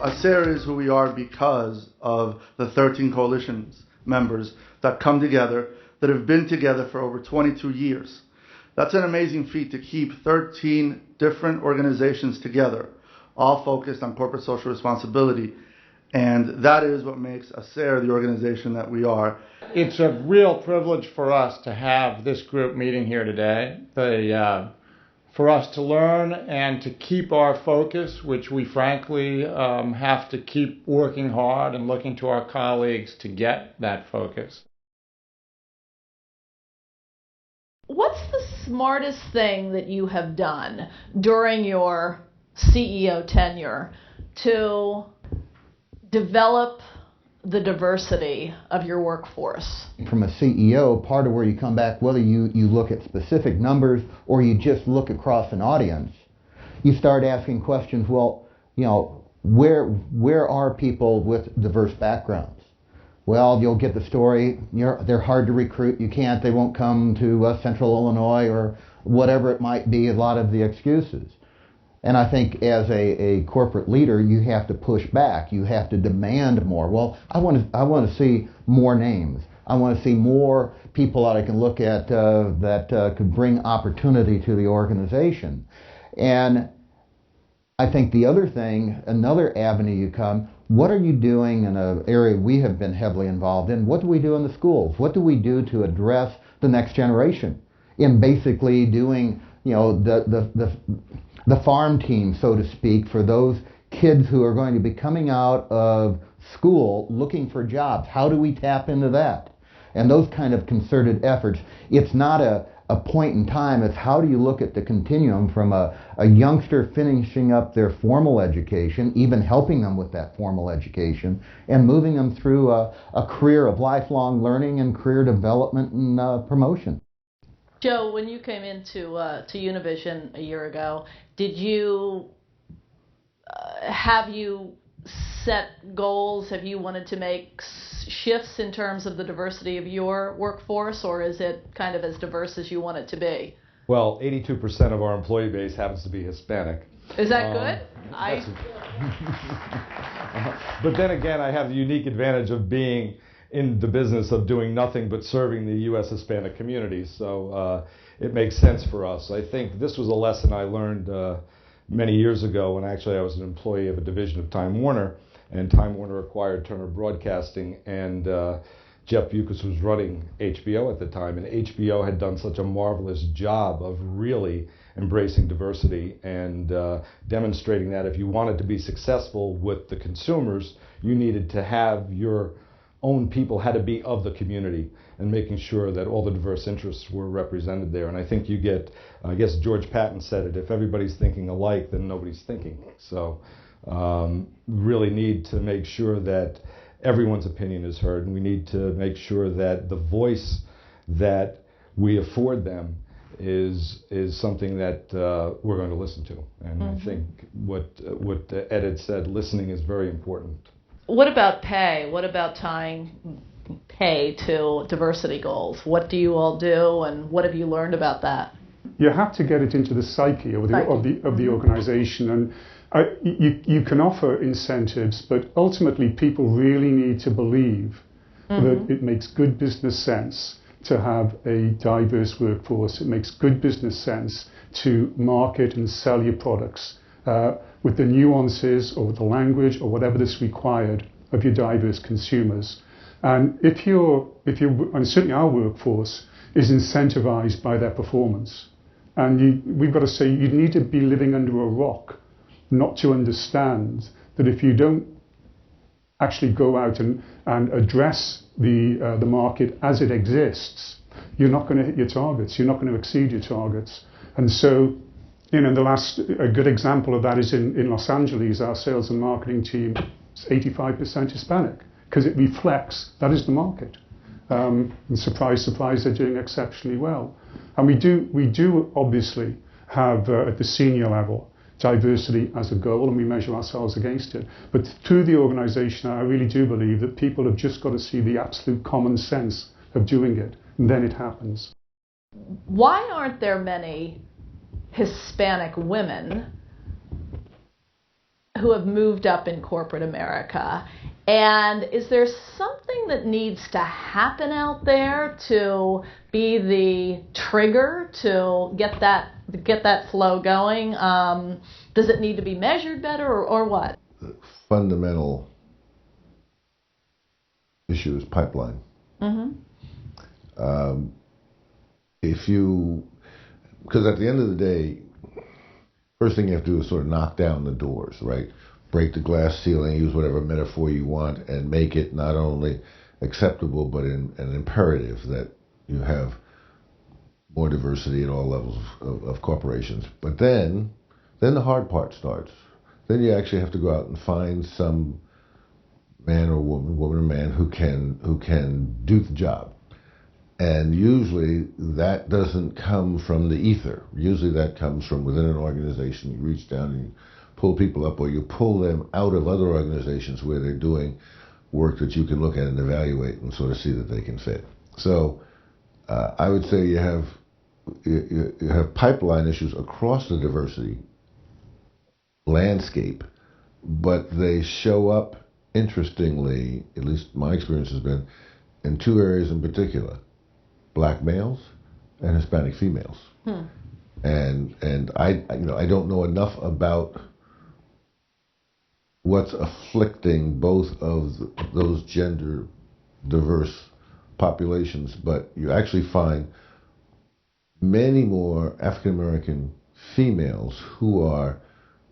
ASER is who we are because of the 13 coalitions members that come together, that have been together for over 22 years. That's an amazing feat to keep 13 different organizations together, all focused on corporate social responsibility. And that is what makes ASER the organization that we are. It's a real privilege for us to have this group meeting here today. For us to learn and to keep our focus, which we frankly have to keep working hard and looking to our colleagues to get that focus. What's the smartest thing that you have done during your CEO tenure to develop the diversity of your workforce? From a CEO, part of where you come back, whether you look at specific numbers or you just look across an audience, you start asking questions, well, where are people with diverse backgrounds? Well, you'll get the story, they're hard to recruit, they won't come to Central Illinois or whatever it might be, a lot of the excuses. And I think as a corporate leader, you have to push back. You have to demand more. Well, I want to see more names. I want to see more people that I can look at that could bring opportunity to the organization. And I think the other thing, another avenue you come, what are you doing in an area we have been heavily involved in? What do we do in the schools? What do we do to address the next generation? In basically doing, the farm team, so to speak, for those kids who are going to be coming out of school looking for jobs. How do we tap into that? And those kind of concerted efforts. It's not a point in time. It's how do you look at the continuum from a youngster finishing up their formal education, even helping them with that formal education, and moving them through a career of lifelong learning and career development and promotion. Joe, when you came into to Univision a year ago, did you have you set goals? Have you wanted to make shifts in terms of the diversity of your workforce, or is it kind of as diverse as you want it to be? Well, 82% of our employee base happens to be Hispanic. Is that good? But then again, I have the unique advantage of being in the business of doing nothing but serving the U.S. Hispanic community, so it makes sense for us. I think this was a lesson I learned many years ago when actually I was an employee of a division of Time Warner, and Time Warner acquired Turner Broadcasting, and Jeff Bewkes was running HBO at the time, and HBO had done such a marvelous job of really embracing diversity and demonstrating that if you wanted to be successful with the consumers, you needed to have your own people had to be of the community, and making sure that all the diverse interests were represented there. And I think you get, I guess George Patton said it, if everybody's thinking alike, then nobody's thinking. So really need to make sure that everyone's opinion is heard, and we need to make sure that the voice that we afford them is something that we're going to listen to. And I think what Ed had said, listening is very important. What about pay? What about tying pay to diversity goals? What do you all do, and what have you learned about that? You have to get it into the psyche of the organization, and you can offer incentives, but ultimately people really need to believe that it makes good business sense to have a diverse workforce. It makes good business sense to market and sell your products with the nuances or the language or whatever that's required of your diverse consumers. And if you're, and certainly our workforce is incentivized by their performance. And we've got to say you need to be living under a rock not to understand that if you don't actually go out and address the market as it exists, you're not going to hit your targets. You're not going to exceed your targets. And so, a good example of that is in Los Angeles, our sales and marketing team is 85% Hispanic, because it reflects that is the market. And surprise, surprise, they're doing exceptionally well. And we do obviously have at the senior level diversity as a goal, and we measure ourselves against it. But through the organization, I really do believe that people have just got to see the absolute common sense of doing it, and then it happens. Why aren't there many Hispanic women who have moved up in corporate America. And is there something that needs to happen out there to be the trigger to get that flow going? Does it need to be measured better, or what? The fundamental issue is pipeline. Mm-hmm. Because at the end of the day, first thing you have to do is sort of knock down the doors, right? Break the glass ceiling, use whatever metaphor you want, and make it not only acceptable but an imperative that you have more diversity at all levels of corporations. But then the hard part starts. Then you actually have to go out and find some man or woman or man who can do the job. And usually that doesn't come from the ether. Usually that comes from within an organization. You reach down and you pull people up, or you pull them out of other organizations where they're doing work that you can look at and evaluate and sort of see that they can fit. So I would say you have pipeline issues across the diversity landscape, but they show up, interestingly, at least my experience has been, in two areas in particular: Black males and Hispanic females. And I don't know enough about what's afflicting both of those gender diverse populations, but you actually find many more African American females who are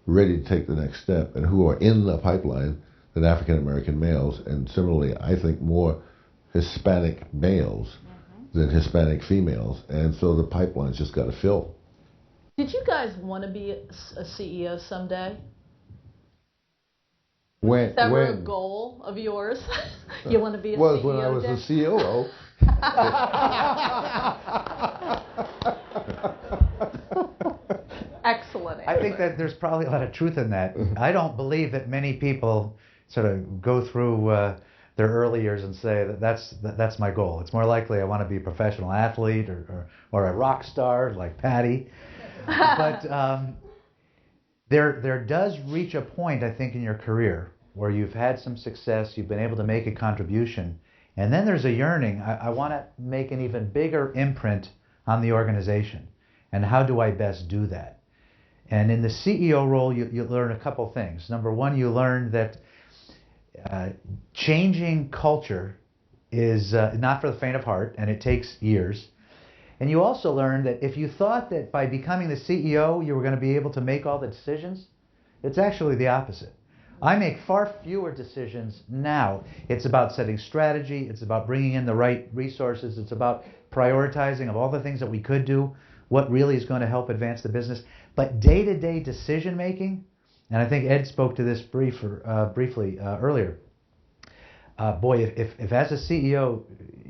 ready to take the next step and who are in the pipeline than African American males, and similarly I think more Hispanic males than Hispanic females, and so the pipeline's just got to fill. Did you guys want to be a CEO someday? When Is that a goal of yours? You want to be a CEO? When I was the COO. Excellent. I think that there's probably a lot of truth in that. I don't believe that many people sort of go through their early years and say that's my goal. It's more likely I want to be a professional athlete or a rock star like Patty. But there does reach a point, I think, in your career where you've had some success, you've been able to make a contribution, and then there's a yearning. I want to make an even bigger imprint on the organization, and how do I best do that? And in the CEO role, you learn a couple things. Number one, you learn that changing culture is not for the faint of heart, and it takes years. And you also learn that if you thought that by becoming the CEO you were going to be able to make all the decisions, it's actually the opposite. I make far fewer decisions now. It's about setting strategy. It's about bringing in the right resources. It's about prioritizing of all the things that we could do, what really is going to help advance the business. But day-to-day decision making, and I think Ed spoke to this briefly earlier. Boy, if as a CEO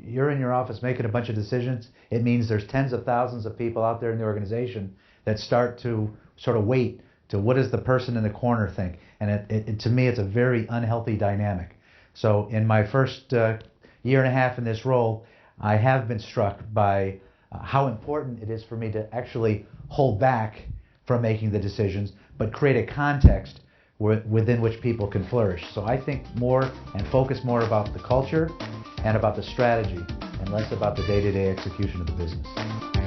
you're in your office making a bunch of decisions, it means there's tens of thousands of people out there in the organization that start to sort of wait to what does the person in the corner think. And to me, it's a very unhealthy dynamic. So in my first year and a half in this role, I have been struck by how important it is for me to actually hold back from making the decisions, but create a context within which people can flourish. So I think more and focus more about the culture and about the strategy and less about the day-to-day execution of the business.